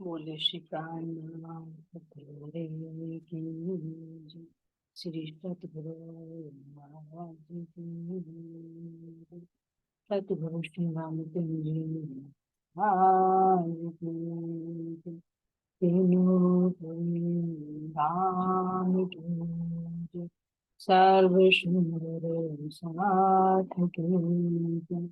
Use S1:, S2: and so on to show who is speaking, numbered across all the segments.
S1: बोले श्री प्राणनाथ तेरे की जय। श्री सतगुरु महाराज की जय। सतगुरु श्री रामचंद्र जी महाराज की जय। तीनों धाम की जय। सर्व सुंदर सनाथ की जय।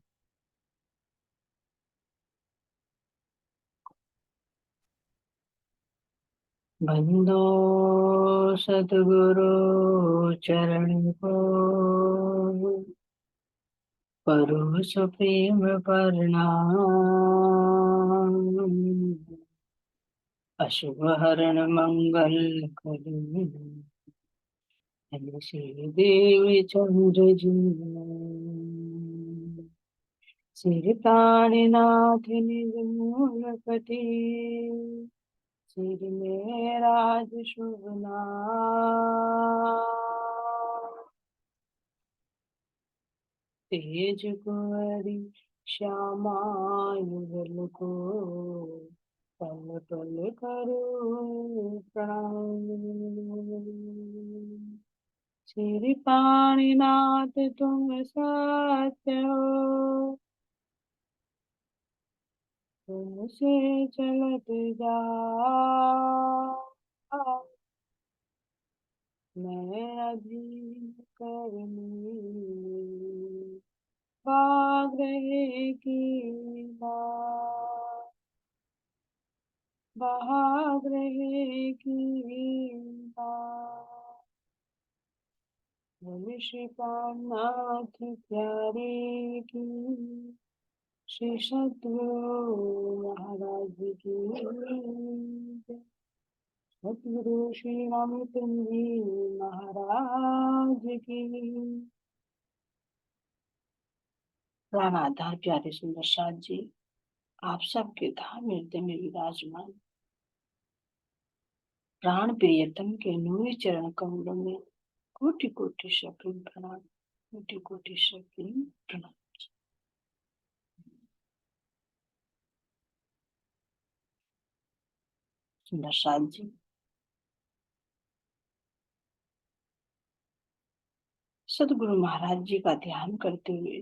S1: बंदो सतगुरु चरण को परोस प्रेम प्रणाम। अशुभ हरण मंगल करी श्री देवी चंद्र जी। श्री प्राणनाथ निज मूलपति श्री मेराज शुभ नाम। तेज कुंवरी श्यामा युगल को पल पल करो प्रणाम। श्री पाणिनाथ तुम सत्य हो तुमसे चलत जाओ। मैं अधीन करनी भाग रहे की बात भाग रहे की बात। बोले श्री प्राणनाथ प्यारे की श्री सतगुरु महाराज की जय। सतगुरु श्री रामचंद्र जी महाराज की। प्राण आधार प्यारे सुंदर साथ जी, आप सबके धाम हृदय में विराजमान प्राण प्रियतम के नूरी चरण कमलों में कोटि कोटि शक्ति प्रणाम। कोटि कोटि शक्ति प्रणाम। सुंदर साथ जी, सतगुरु महाराज जी का ध्यान करते हुए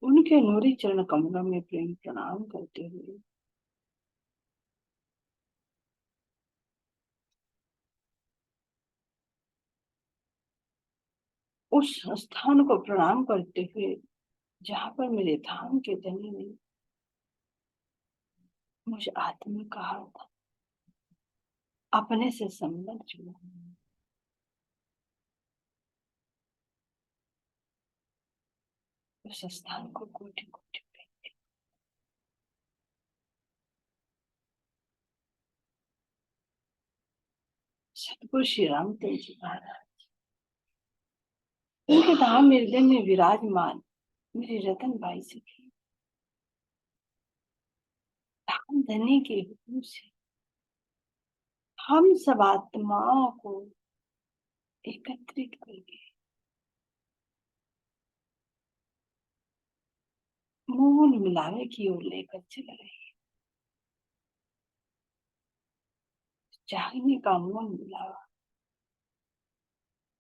S1: उनके नूरी चरण कमलों में प्रेम प्रणाम करते हुए उस स्थान को प्रणाम करते हुए जहां पर मेरे धाम के धनी ने मुझे आत्मा कहा था, अपने से संबंध जुड़ा, उस स्थान को कोटि कोटि सतगुरु श्री रामचंद्र जी महाराज उनके धाम मेरे दिल में विराजमान मेरी रतन बाई सखी धाम धनी के हुक्म से हम सब आत्माओं को एकत्रित करके मूल मिलावे की ओर लेकर चल रहे हैं। जागने का मूल मिलावा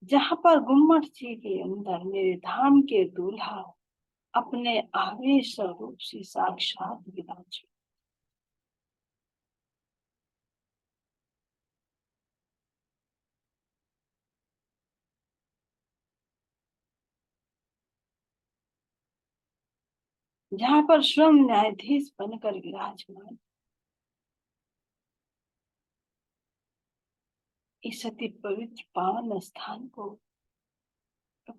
S1: जहां पर गुम्मट जी के अंदर मेरे धाम के दूल्हा अपने आवेश स्वरूप से साक्षात विराज। जहां पर स्वयं न्यायाधीश बनकर विराजमान इस अति पवित्र पावन स्थान को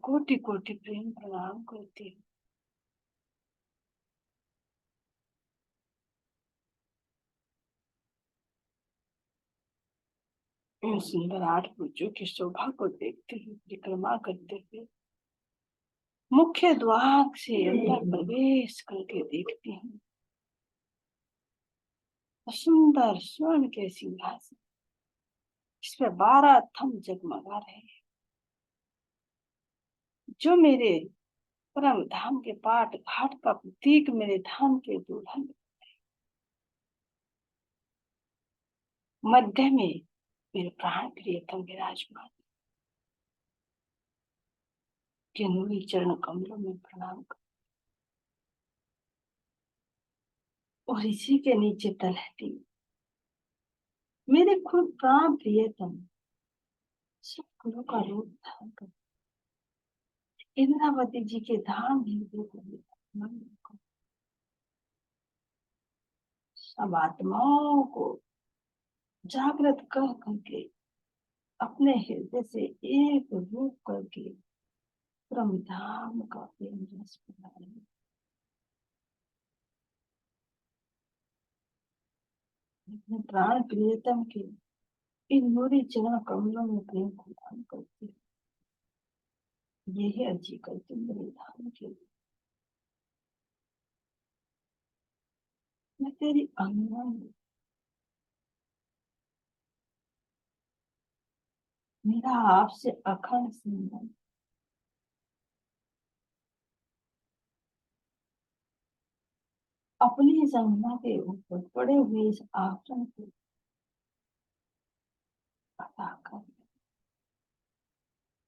S1: कोटि कोटि प्रेम प्रणाम करती हूँ। इन सुंदर 8 भुजों की शोभा को देखते हुए परिक्रमा करते हुए मुख्य द्वार से अंदर प्रवेश करके देखती हूँ। सुंदर स्वर्ण के सिंहासन, इस पर 12 थम जगमगा रहे हैं, जो मेरे परम धाम के पाठ घाट का प्रतीक मेरे धाम के दुल्हन, मध्य में मेरे प्राण प्रियतम विराजमान, के नूरी चरण कमलों में प्रणाम कर, और इसी के नीचे तलहटी मेरे खुद प्राण प्रियतम सब गुरु का रूप धारण कर, इंद्रावती जी के धाम को सब आत्माओं को जागृत कर करके अपने हृदय से एक रूप करके परम धाम का प्रेम रस पिलाएं। अपने प्राण प्रियतम के इन नूरी चरण कमलों में प्रेम को दान करती, यही अर्जी करती मेरे धाम के लिए। मैं तेरी अंगना, मेरा आपसे अखंड संबंध, अपनी संगना के ऊपर पड़े हुए इस आसन को अता कर,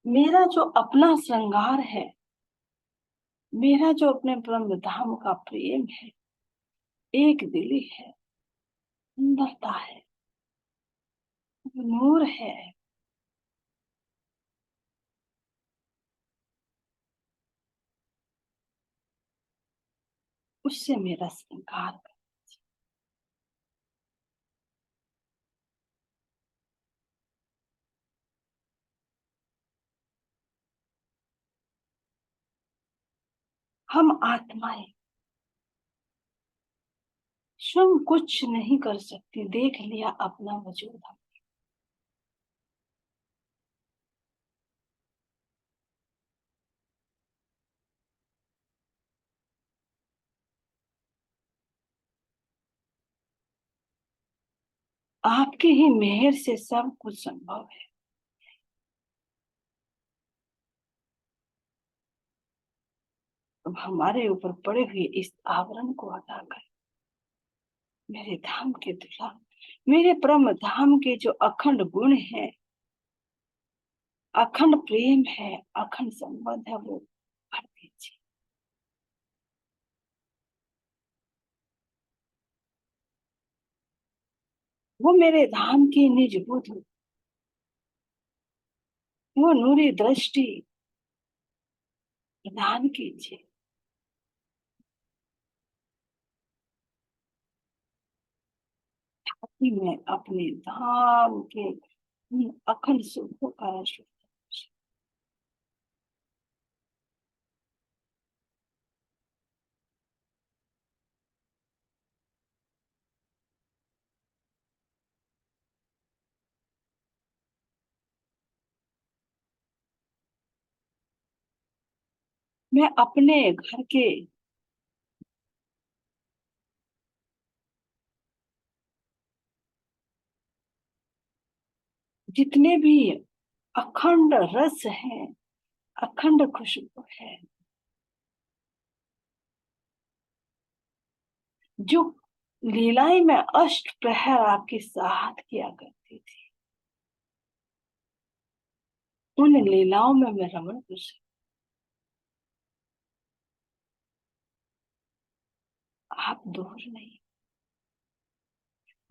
S1: मेरा जो अपना श्रृंगार है, मेरा जो अपने ब्रह्म धाम का प्रेम है, एक दिली है, सुंदरता है, नूर है, उससे मेरा श्रृंगार कर। हम आत्माएं स्वयं कुछ नहीं कर सकती, देख लिया अपना वजूद हम। आपकी ही मेहर से सब कुछ संभव है। अब हमारे ऊपर पड़े हुए इस आवरण को हटा कर मेरे धाम के दुल्हा, मेरे परम धाम के जो अखंड गुण है, अखंड प्रेम है, अखंड संबंध है, वो भर दीजिए। वो मेरे धाम की निज बुद्ध, वो नूरी दृष्टि प्रदान कीजिए। ताकि मैं अपने धाम के अखंड सुखों का रस, मैं अपने घर के जितने भी अखंड रस है, अखंड खुशबू है, जो लीलाएं मैं अष्ट प्रहर आपके साथ किया करती थी, उन लीलाओं में मैं रमण कर सकती। आप दूर नहीं,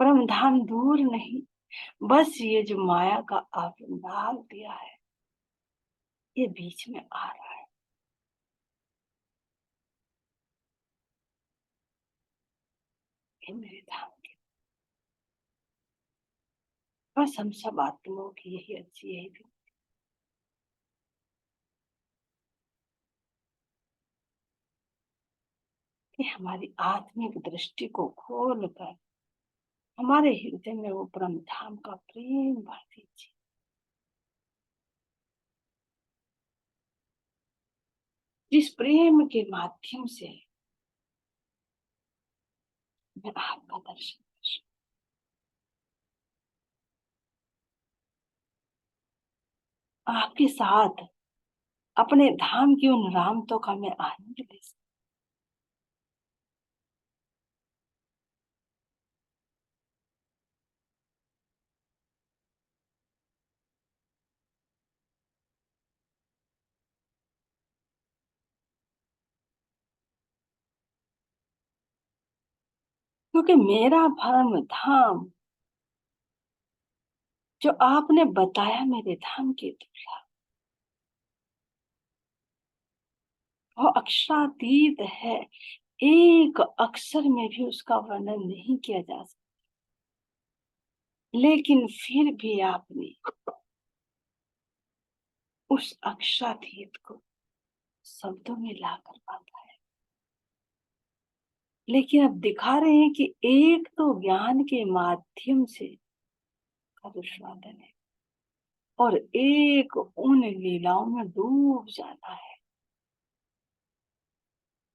S1: परम धाम दूर नहीं, बस ये जो माया का आवरण डाल दिया है, ये बीच में आ रहा है। ये मेरे धाम के, बस हम सब आत्माओं की यही अच्छी यही भी, कि हमारी आत्मिक दृष्टि को खोल कर हमारे हृदय में वो परम धाम का प्रेम भर दीजिए। जिस प्रेम के माध्यम से मैं आपका दर्शन कर सकूं, आपके साथ अपने धाम की उन रामतों का मैं आनंद ले सकूं। क्योंकि मेरा परम धाम जो आपने बताया मेरे धाम के दूल्हा, वो अक्षरातीत है। एक अक्षर में भी उसका वर्णन नहीं किया जा सकता, लेकिन फिर भी आपने उस अक्षरातीत को शब्दों में लाकर बांधा है। लेकिन अब दिखा रहे हैं कि एक तो ज्ञान के माध्यम से विश्वादन है, और एक उन लीलाओं में डूब जाना है,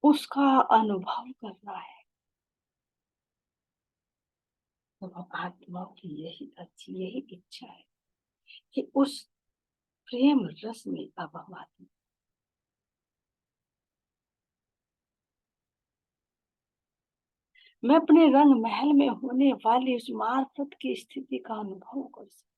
S1: उसका अनुभव करना है। तो आत्मा की यही अच्छी यही इच्छा है कि उस प्रेम रस में अब हम आत्मा, मैं अपने रंग महल में होने वाली उस मार्फत की स्थिति का अनुभव कर सकूं।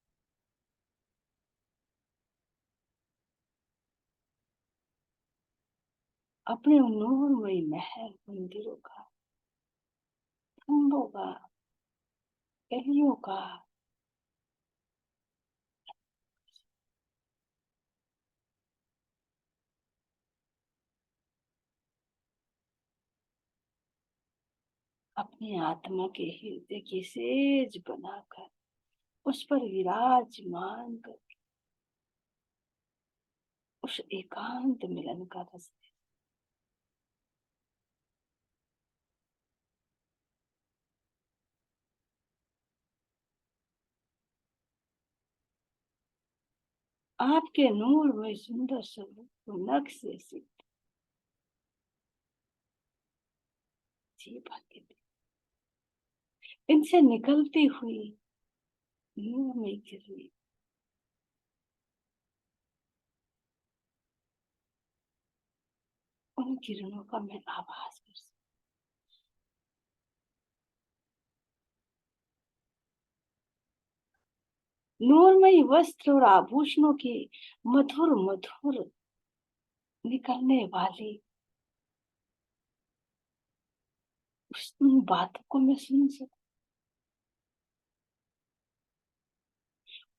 S1: अपने नूरमयी महल मंदिरों का, खंडों का, गलियों का, अपनी आत्मा के हृदय की सेज बनाकर उस पर विराजमान कर उस एकांत मिलन का रस। आपके नूर में सुंदर स्वरूप को नख से सीख जी भक्ति, इनसे निकलती हुई नूर में गिरी उन किरणों का मैं आभास कर सकती। नूरमयी वस्त्र और आभूषणों की मधुर मधुर निकलने वाली उन बातों को मैं सुन सकूं।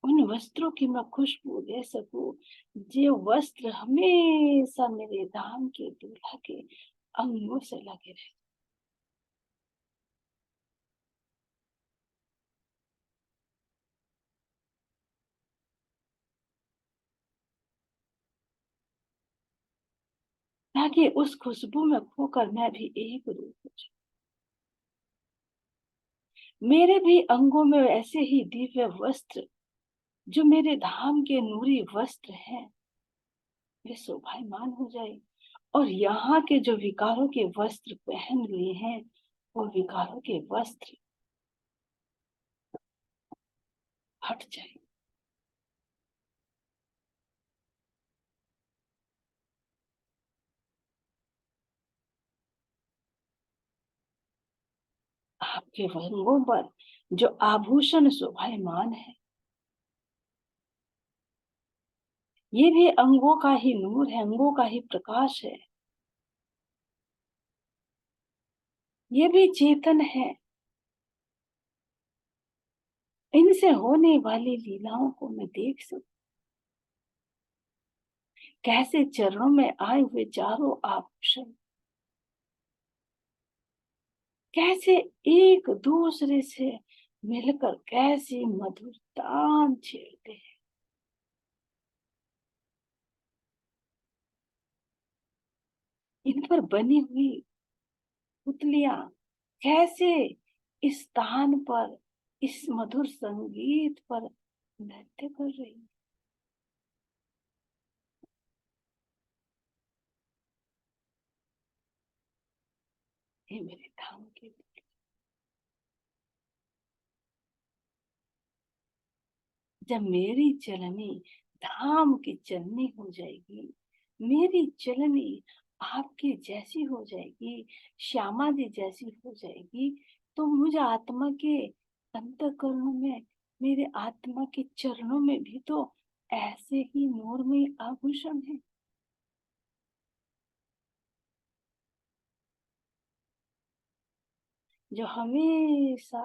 S1: उन वस्त्रों की मैं खुशबू ले सकूं, जो वस्त्र हमेशा मेरे धाम के दूल्हा के अंगों से लगे रहे, ताकि उस खुशबू में खोकर मैं भी एक रूप हो जाऊं। मेरे भी अंगों में ऐसे ही दिव्य वस्त्र जो मेरे धाम के नूरी वस्त्र हैं, वे शोभायमान हो जाए, और यहाँ के जो विकारों के वस्त्र पहन लिए हैं, वो विकारों के वस्त्र हट जाए। आपके अंगों पर जो आभूषण शोभायमान है, ये भी अंगों का ही नूर है, अंगों का ही प्रकाश है, ये भी चेतन है। इनसे होने वाली लीलाओं को मैं देख सकूं, कैसे चरणों में आए हुए चारों आभूषण कैसे एक दूसरे से मिलकर कैसी मधुरता छेड़ते हैं। इन पर बनी हुई पुतलियां कैसे इस स्थान पर इस मधुर संगीत पर नृत्य कर रही हैं। ये मेरे धाम के, जब मेरी चलनी धाम की चलनी हो जाएगी, मेरी चलनी आपके जैसी हो जाएगी, श्यामा जी जैसी हो जाएगी, तो मुझ आत्मा के अंतःकरणों में, मेरे आत्मा के चरणों में भी तो ऐसे ही नूरमय आभूषण है, जो हमेशा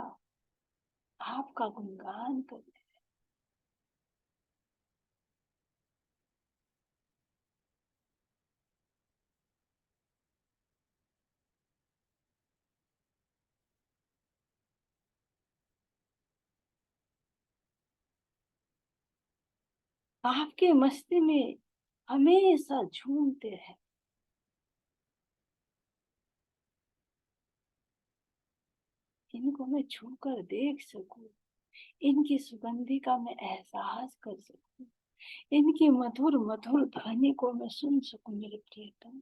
S1: आपका गुणगान करते। आपके मस्ती में हमेशा झूमते रहे। इनको मैं छूकर देख सकूं, इनकी सुगंधि का मैं एहसास कर सकूं, इनकी मधुर मधुर ध्वनि को मैं सुन सकूं, मेरे प्रियतम।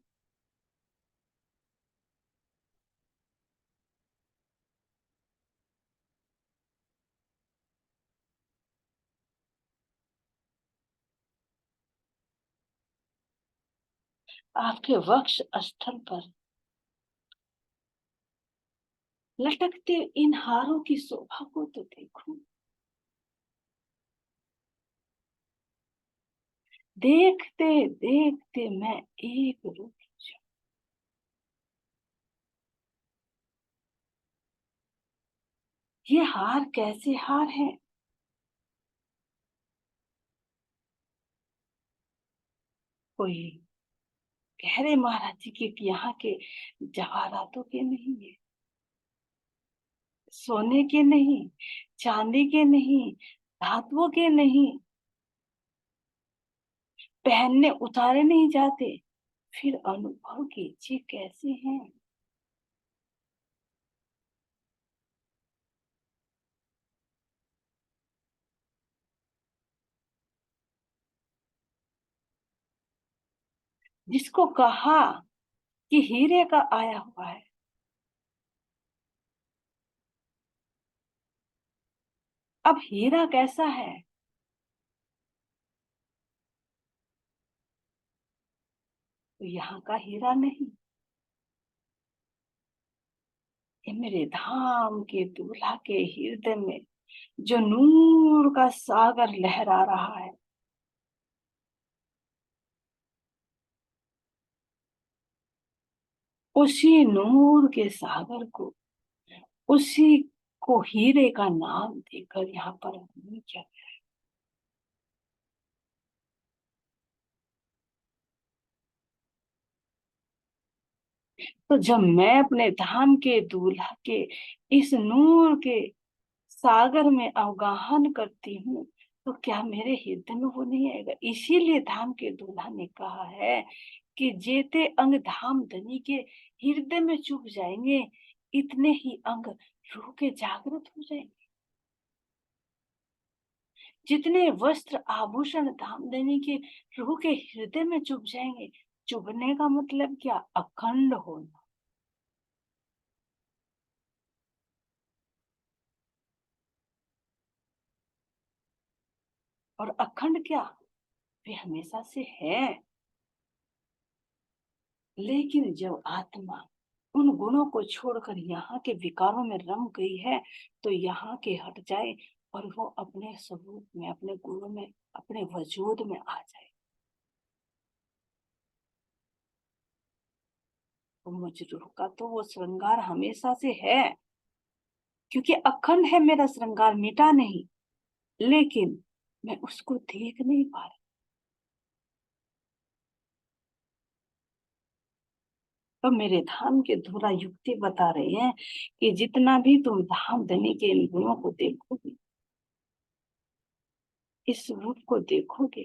S1: आपके वक्ष स्थल पर लटकते इन हारों की शोभा को तो देखूं। देखते देखते मैं एक रूप हो जाऊं। ये हार कैसे हार हैं? कोई कह रहे महाराज जी के कि यहाँ के जवाहरातों के नहीं है, सोने के नहीं, चांदी के नहीं, धातुओं के नहीं, पहनने उतारे नहीं जाते। फिर अनुभव कीजिए कैसे हैं। जिसको कहा कि हीरे का आया हुआ है, अब हीरा कैसा है? तो यहाँ का हीरा नहीं, ये मेरे धाम के दूल्हा के हृदय में जो नूर का सागर लहरा रहा है, उसी नूर के सागर को, उसी को हीरे का नाम देकर यहाँ पर हमने क्या। तो जब मैं अपने धाम के दूल्हा के इस नूर के सागर में अवगाहन करती हूँ, तो क्या मेरे हृदय में वो नहीं आएगा? इसीलिए धाम के दूल्हा ने कहा है कि जेते अंग धाम धनी के हृदय में चुभ जाएंगे, इतने ही अंग रूह के जागृत हो जाएंगे। जितने वस्त्र आभूषण धाम धनी के रूह के हृदय में चुभ जाएंगे। चुभने का मतलब क्या? अखंड होना। और अखंड क्या? वे हमेशा से है। लेकिन जब आत्मा उन गुणों को छोड़कर यहाँ के विकारों में रम गई है, तो यहाँ के हट जाए और वो अपने स्वरूप में, अपने गुणों में, अपने वजूद में आ जाए, तो मुझ रूह का तो वो श्रृंगार हमेशा से है, क्योंकि अखंड है मेरा श्रृंगार, मिटा नहीं। लेकिन मैं उसको देख नहीं पा रही। तो मेरे धाम के धुरा युक्ति बता रहे हैं कि जितना भी तुम धाम धनी के इन गुणों को देखोगे, इस रूप को देखोगे,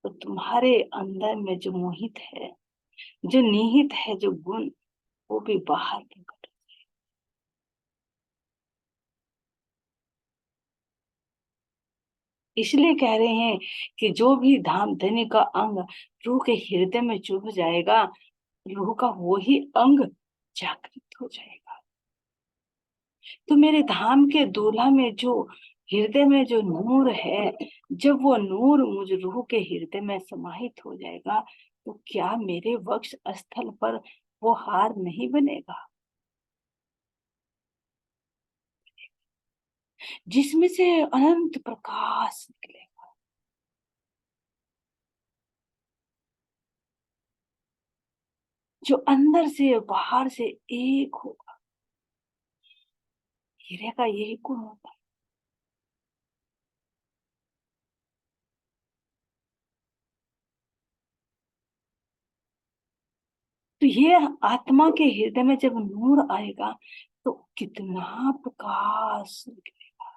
S1: तो तुम्हारे अंदर में जो मोहित है, जो निहित है, जो गुण, वो भी बाहर प्रकट। इसलिए कह रहे हैं कि जो भी धाम धनी का अंग रूह के हृदय में चुभ जाएगा, रूह का वो ही अंग जागृत हो जाएगा। तो मेरे धाम के दूल्हा में जो हृदय में जो नूर है, जब वो नूर मुझ रूह के हृदय में समाहित हो जाएगा, तो क्या मेरे वक्ष स्थल पर वो हार नहीं बनेगा, जिसमें से अनंत प्रकाश निकलेगा, जो अंदर से बाहर से एक होगा। हीरे का यही गुण होता है। तो ये आत्मा के हृदय में जब नूर आएगा, तो कितना प्रकाश निकलेगा।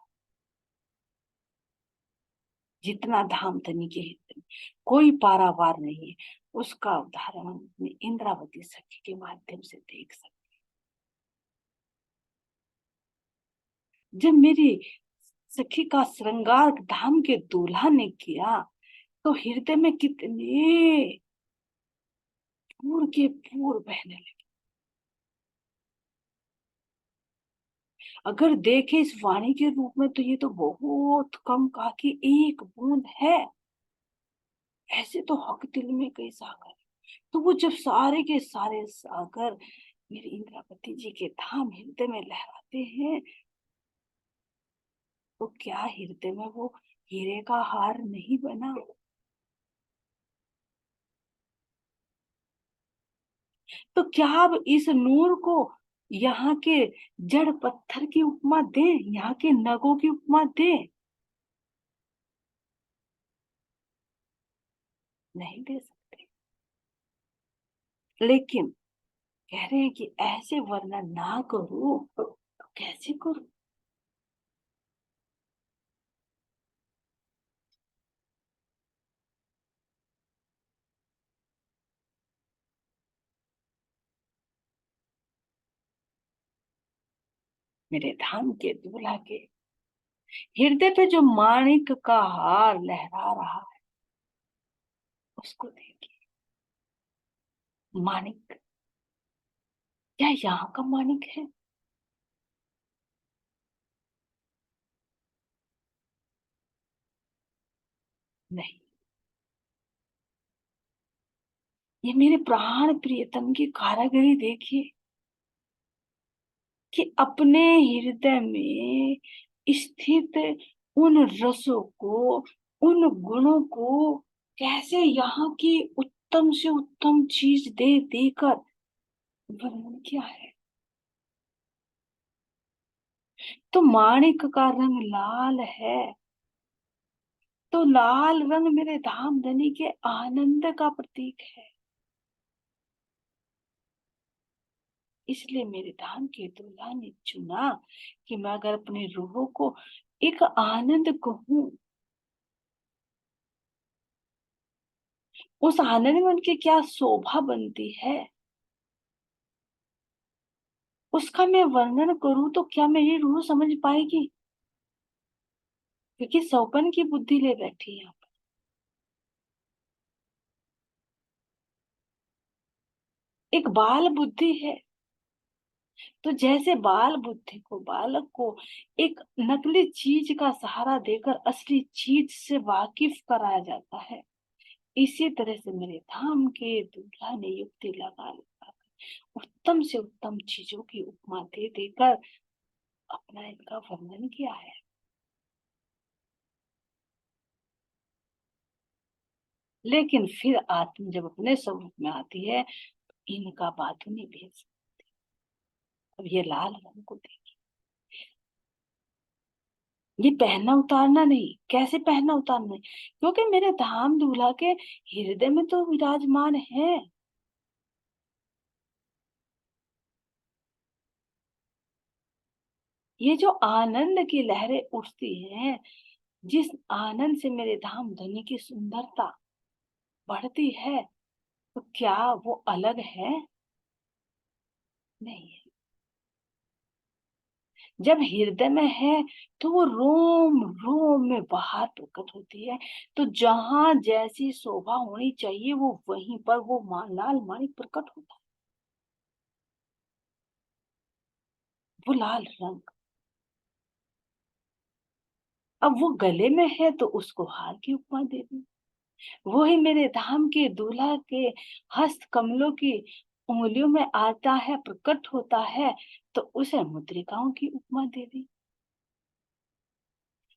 S1: जितना धाम धनी के हृदय में कोई पारावार नहीं है, उसका उदाहरण हम अपनी इंद्रावती सखी के माध्यम से देख सकते। जब मेरी सखी का श्रृंगार धाम के दूल्हा ने किया, तो हृदय में कितने पूर के पूर बहने लगे। अगर देखे इस वाणी के रूप में, तो ये तो बहुत कम कहा कि एक बूंद है। ऐसे तो हक दिल में कई सागर। तो वो जब सारे के सारे सागर मेरी इंद्रावती जी के धाम हृदय में लहराते हैं, तो क्या हृदय में वो हीरे का हार नहीं बना। तो क्या अब इस नूर को यहाँ के जड़ पत्थर की उपमा दे, यहाँ के नगों की उपमा दे? नहीं दे सकते। लेकिन कह रहे हैं कि ऐसे वर्णन ना करो, तो कैसे करूं? मेरे धाम के दूल्हा के हृदय पे जो माणिक का हार लहरा रहा है, उसको देखिए। माणिक क्या यहाँ का माणिक है? नहीं, ये मेरे प्राण प्रियतम की कारागरी देखिए, कि अपने हृदय में स्थित उन रसों को, उन गुणों को कैसे यहाँ की उत्तम से उत्तम चीज दे देकर वर्णन किया है। तो माणिक का रंग लाल है, तो लाल रंग मेरे धाम धनी के आनंद का प्रतीक है। इसलिए मेरे धाम के दूल्हा ने चुना कि मैं अगर अपनी रूह को एक आनंद कहूं, उस आनंद में उनकी क्या शोभा बनती है, उसका मैं वर्णन करूं, तो क्या मेरी रूह समझ पाएगी? क्योंकि सौपन की बुद्धि ले बैठी है। एक बाल बुद्धि है। तो जैसे बाल बुद्धि को, बालक को एक नकली चीज का सहारा देकर असली चीज से वाकिफ कराया जाता है, इसी तरह से मेरे धाम के दूल्हा ने युक्ति लगा लगा उत्तम से उत्तम चीजों की उपमा दे देकर अपना इनका वर्णन किया है। लेकिन फिर आत्म जब अपने स्वरूप में आती है, तो इनका बात नहीं भेज। अब ये लाल रंग को देखिए, ये पहनना उतारना नहीं। कैसे पहनना उतारना नहीं? क्योंकि मेरे धाम दूल्हा के हृदय में तो विराजमान है। ये जो आनंद की लहरें उठती हैं, जिस आनंद से मेरे धाम धनी की सुंदरता बढ़ती है, तो क्या वो अलग है? नहीं है। जब हृदय में है, तो वो रोम रोम में बाहर प्रकट होती है। तो जहां जैसी शोभा होनी चाहिए, वो वहीं पर वो लाल माणिक प्रकट होता है। वो लाल रंग अब वो गले में है तो उसको हार की उपमा दे दी। वो ही मेरे धाम के दूल्हा के हस्त कमलों की उंगलियों में आता है, प्रकट होता है, तो उसे मुद्रिकाओं की उपमा दे दी।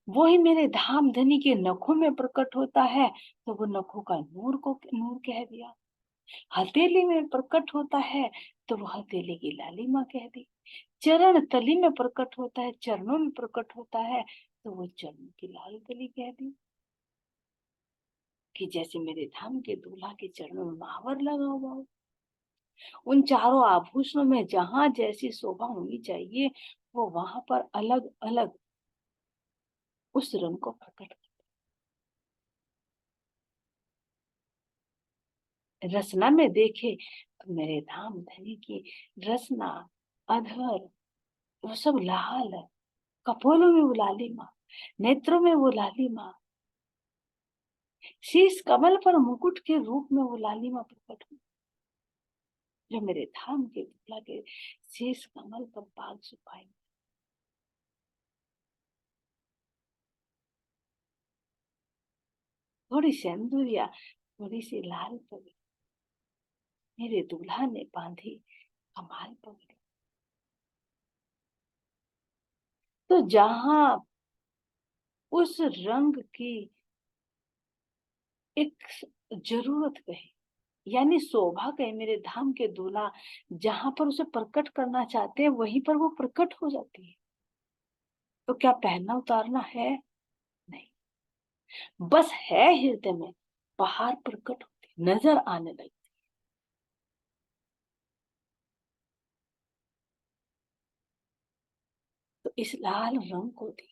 S1: वो ही मेरे धाम धनी के नखों में प्रकट होता है, तो वो नखों का नूर को नूर कह दिया। हथेली में प्रकट होता है, तो वो हथेली की लालिमा कह दी। चरण तली में प्रकट होता है, चरणों में प्रकट होता है, तो वो चरणों की लाल कली कह दी। कि जैसे मेरे धाम के दूल्हा के चरणों में महावर लगा हुआ हो। उन चारों आभूषणों में जहां जैसी शोभा होनी चाहिए, वो वहां पर अलग अलग उस रंग को प्रकट। रसना में देखे तो मेरे धाम धनी की रसना, अधर, वो सब लाल है। कपोलों में वो लालिमा, नेत्रों में वो लालिमा, शीश कमल पर मुकुट के रूप में वो लालिमा प्रकट हुई। जो मेरे धाम के दूल्हा के शीश कमल पर बाग सुपाई। थोड़ी सिंदूरिया, थोड़ी सी लाल पगड़ी मेरे दूल्हा ने बांधी, कमाल पगड़ी। तो जहां उस रंग की एक जरूरत कही, यानी शोभा कहे मेरे धाम के दूल्हा, जहां पर उसे प्रकट करना चाहते हैं वहीं पर वो प्रकट हो जाती है। तो क्या पहनना उतारना है? नहीं, बस है हृदय में, बाहर प्रकट होती नजर आने लगी। तो इस लाल रंग को देख,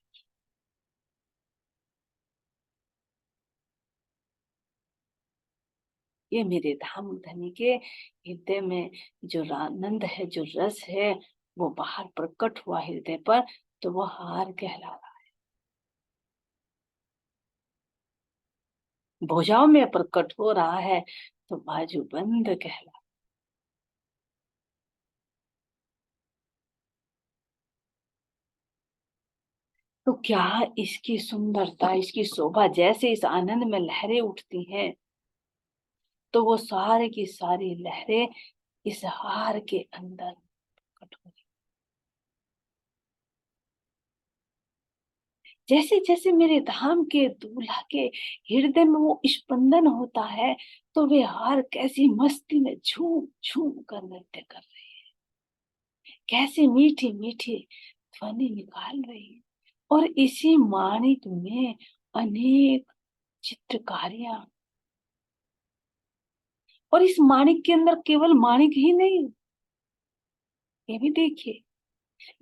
S1: ये मेरे धाम धनी के हृदय में जो आनंद है, जो रस है, वो बाहर प्रकट हुआ हृदय पर, तो वो हार कहला रहा है। भुजाओं में प्रकट हो रहा है, तो बाजूबंद कहला। तो क्या इसकी सुंदरता, इसकी शोभा, जैसे इस आनंद में लहरें उठती हैं, तो वो सारे की सारी लहरें इस हार के अंदर प्रकट हो रही। जैसे जैसे मेरे धाम के दूल्हा के हृदय में वो स्पंदन होता है, तो वे हार कैसी मस्ती में झूम झूम कर नृत्य कर रहे हैं, कैसी मीठी मीठी ध्वनि निकाल रही है। और इसी माणिक में अनेक चित्रकारियां, और इस माणिक के अंदर केवल माणिक ही नहीं, ये भी देखिए,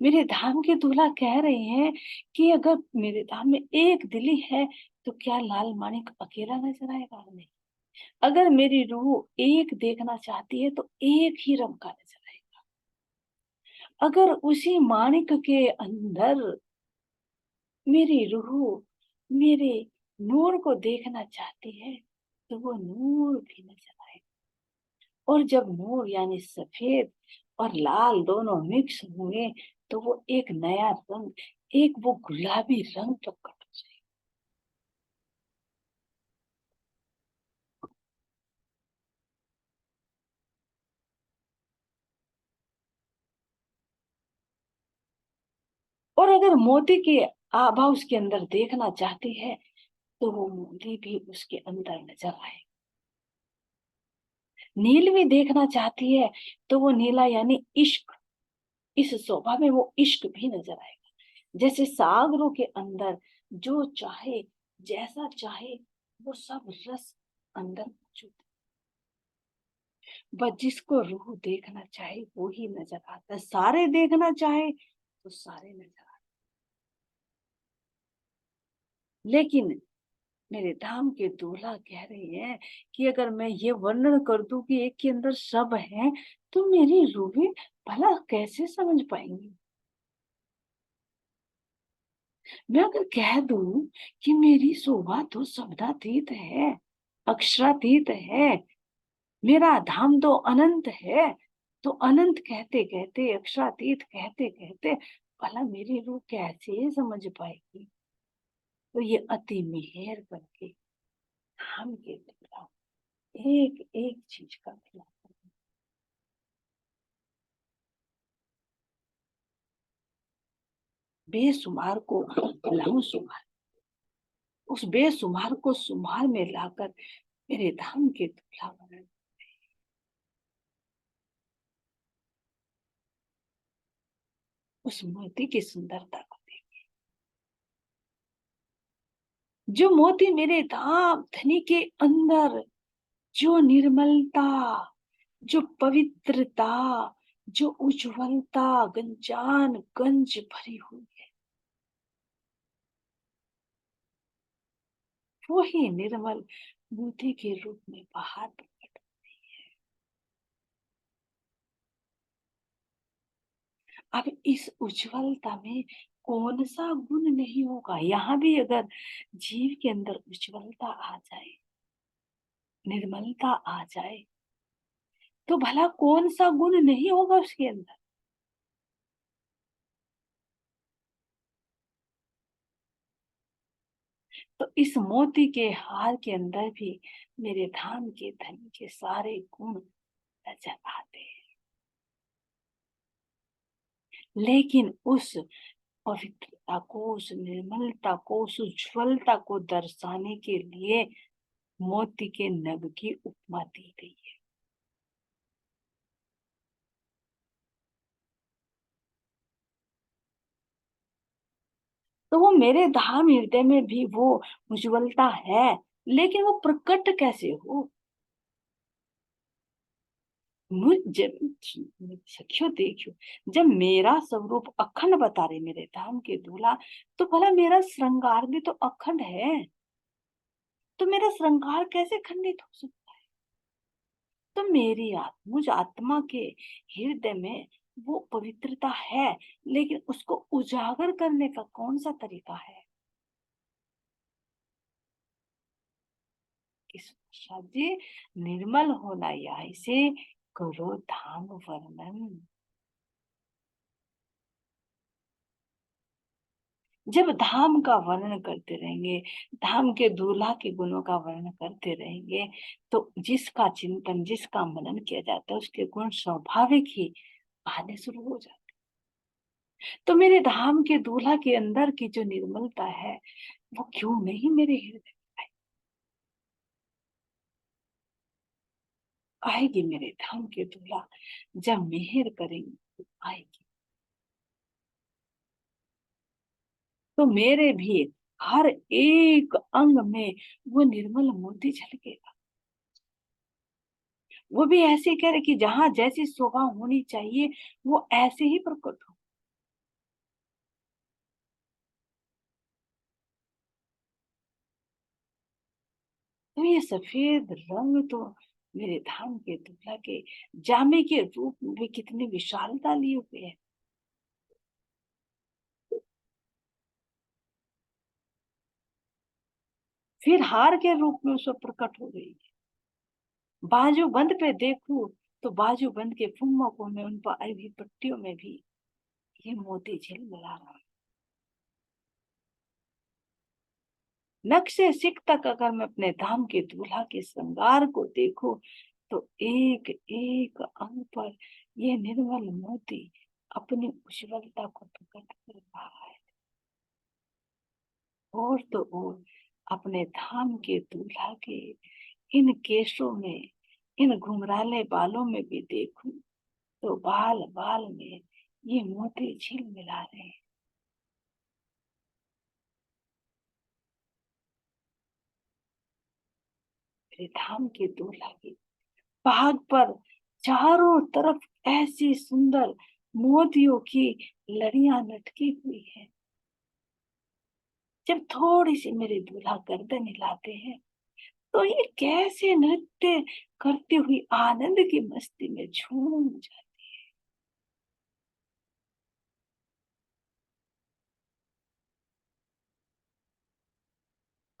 S1: मेरे धाम के दूल्हा कह रहे हैं कि अगर मेरे धाम में एक दिली है, तो क्या लाल माणिक अकेला नजर आएगा? नहीं। अगर मेरी रूह एक देखना चाहती है, तो एक ही रंग का नजर आएगा। अगर उसी माणिक के अंदर मेरी रूह मेरे नूर को देखना चाहती है, तो वो नूर भी नजर आएगा। और जब नूर यानी सफेद और लाल दोनों मिक्स हुए, तो वो एक नया रंग, एक वो गुलाबी रंग प्रकट हो जाए। और अगर मोती की आभा उसके अंदर देखना चाहती है, तो वो मोती भी उसके अंदर नजर आए। नील भी देखना चाहती है, तो वो नीला यानी इश्क, इस शोभा में वो इश्क भी नजर आएगा। जैसे सागरों के अंदर जो चाहे, जैसा चाहे, वो सब रस अंदर मौजूद है। बस जिसको रूह देखना चाहे वो ही नजर आता है, सारे देखना चाहे तो सारे नजर आते। लेकिन मेरे धाम के दूल्हा कह रहे हैं कि अगर मैं ये वर्णन कर दूं कि एक के अंदर सब है, तो मेरी रूहें भला कैसे समझ पाएंगी? मैं अगर कह दूं कि मेरी शोभा तो शब्दातीत है, अक्षरातीत है, मेरा धाम तो अनंत है, तो अनंत कहते कहते, अक्षरातीत कहते कहते, भला मेरी रूह कैसे समझ पाएगी? तो ये अति मेहर करके हम के दूल्हा एक एक चीज का खिलाता है। बेसुमार को लाऊं सुमार, उस बेसुमार को सुमार में लाकर मेरे धाम के दूल्हा बना। उस मोती की सुंदरता को देख, जो मोती मेरे धाम धनी के अंदर, जो निर्मलता, जो पवित्रता, जो उज्ज्वलता गंजान गंज भरी हुई है, वो ही निर्मल मोती के रूप में बाहर प्रकट होती है। अब इस उज्ज्वलता में कौन सा गुण नहीं होगा। यहाँ भी अगर जीव के अंदर उज्ज्वलता आ जाए, निर्मलता आ जाए, तो भला कौन सा गुण नहीं होगा उसके अंदर। तो इस मोती के हार के अंदर भी मेरे धाम के धन के सारे गुण नजर आते हैं, लेकिन उस पवित्रता को, उस निर्मलता को, उस उज्ज्वलता को दर्शाने के लिए मोती के नग की उपमा दी गई है। तो वो मेरे धाम हृदय में भी वो उज्ज्वलता है, लेकिन वो प्रकट कैसे हो। जब सखियो देखियो, जब मेरा स्वरूप अखंड बता रहे मेरे धाम के दूल्हा, तो भला मेरा श्रृंगार भी तो अखंड है, तो मेरा श्रृंगार कैसे खंडित हो सकता। तो मेरी आत्मा, मुझ आत्मा के हृदय में वो पवित्रता है, लेकिन उसको उजागर करने का कौन सा तरीका है। इस जी, निर्मल होना यहाँ से करो धाम वर्णन। जब धाम का वर्णन करते रहेंगे, धाम के दूल्हा के गुणों का वर्णन करते रहेंगे, तो जिसका चिंतन, जिसका मनन किया जाता है, उसके गुण स्वाभाविक ही आने शुरू हो जाते। तो मेरे धाम के दूल्हा के अंदर की जो निर्मलता है, वो क्यों नहीं मेरे हृदय में आएगी। मेरे धाम के दूल्हा जब मेहर करेंगे तो आएगी। तो मेरे भी हर एक अंग में वो निर्मल मोती झलकेगा। वो भी ऐसे करे कि जहां जैसी शोभा होनी चाहिए वो ऐसे ही प्रकट हो। तो ये सफेद रंग तो मेरे धाम के दूल्हा के जामे के रूप में भी कितनी विशालता लिए हुए है। फिर हार के रूप में उसको प्रकट हो गई। बाजू बंद पे देखूं तो बाजू बंद के फुम्मकों में, उन पर आई हुई पट्टियों में भी ये मोती झिलमिला रहा है। नख से सिख तक अगर मैं अपने धाम के दूल्हा के श्रृंगार को देखूं, तो एक एक अंग पर ये निर्मल मोती अपनी उज्ज्वलता को प्रकट कर रहा है। और तो और अपने धाम के दूल्हा के इन केशों में, इन घुंघराले बालों में भी देखूं, तो बाल बाल में ये मोती झिलमिला रहे हैं। मेरे धाम के दूल्हा की पहाड़ पर चारों तरफ ऐसी सुंदर मोतियों की लड़ियां लटकी हुई है। जब थोड़ी सी मेरे दूल्हा गर्दन हिलाते हैं, तो ये कैसे नृत्य करती हुई आनंद की मस्ती में झूम जाती।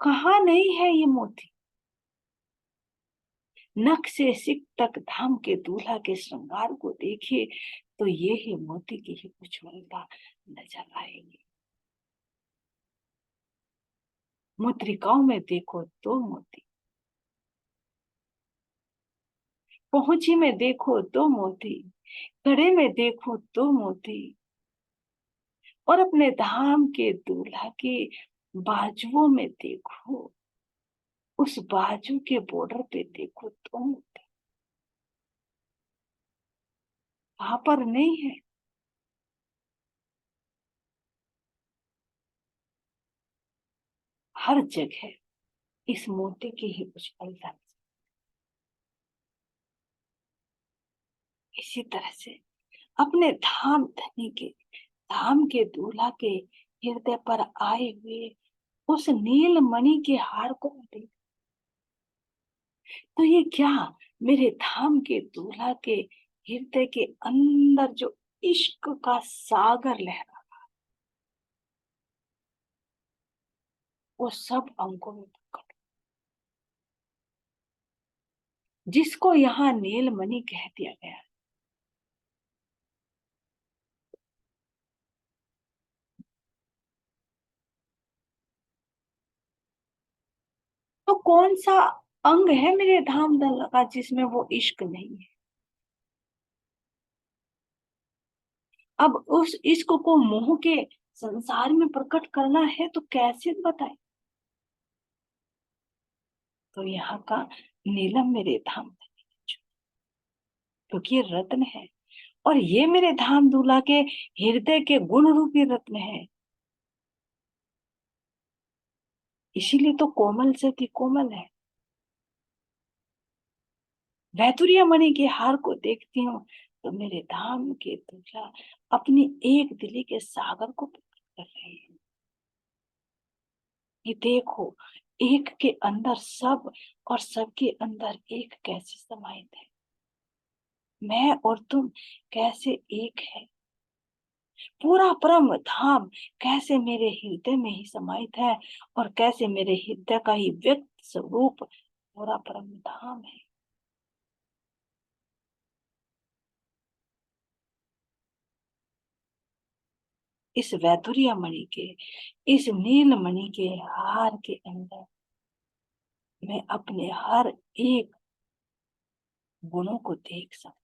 S1: कहाँ नहीं है ये मोती। नख से सिक तक धाम के दूल्हा के श्रृंगार को देखिए, तो ये ही मोती की ही उज्ज्वलता नजर आएगी। मुद्रिकाओं में देखो तो मोती, पहुंची में देखो तो मोती, कड़े में देखो तो मोती, और अपने धाम के दूल्हा के बाजुओं में देखो, उस बाजू के बॉर्डर पे देखो तो मोती। वहां पर नहीं है, हर जगह इस मोती की ही उछलता। इसी तरह से अपने धाम धनी के, धाम के दूल्हा के हृदय पर आए हुए उस नील मणि के हार को देख, तो ये क्या, मेरे धाम के दूल्हा के हृदय के अंदर जो इश्क का सागर लहरा, वो सब अंगों में प्रकट, जिसको यहाँ नीलमणि कह दिया गया। तो कौन सा अंग है मेरे धाम दल का जिसमें वो इश्क नहीं है? अब उस इश्क को मोह के संसार में प्रकट करना है तो कैसे बताए? तो यहाँ का नीलम मेरे धाम धनी, क्योंकि ये रत्न है, और ये मेरे धाम दूल्हा के हृदय के गुण रूपी रत्न है। इसीलिए तो कोमल से भी कोमल है। वैतुर्य मणि के हार को देखती हूँ तो मेरे धाम के दूल्हा अपनी एक दिली के सागर को प्रकट कर रहे हैं। ये देखो, एक के अंदर सब और सबके अंदर एक कैसे समाहित है। मैं और तुम कैसे एक है। पूरा परम धाम कैसे मेरे हृदय में ही समाहित है, और कैसे मेरे हृदय का ही व्यक्त स्वरूप पूरा परम धाम है। इस वैदुर्य मणि के, इस नील मणि के हार के अंदर मैं अपने हर एक गुणों को देख सकता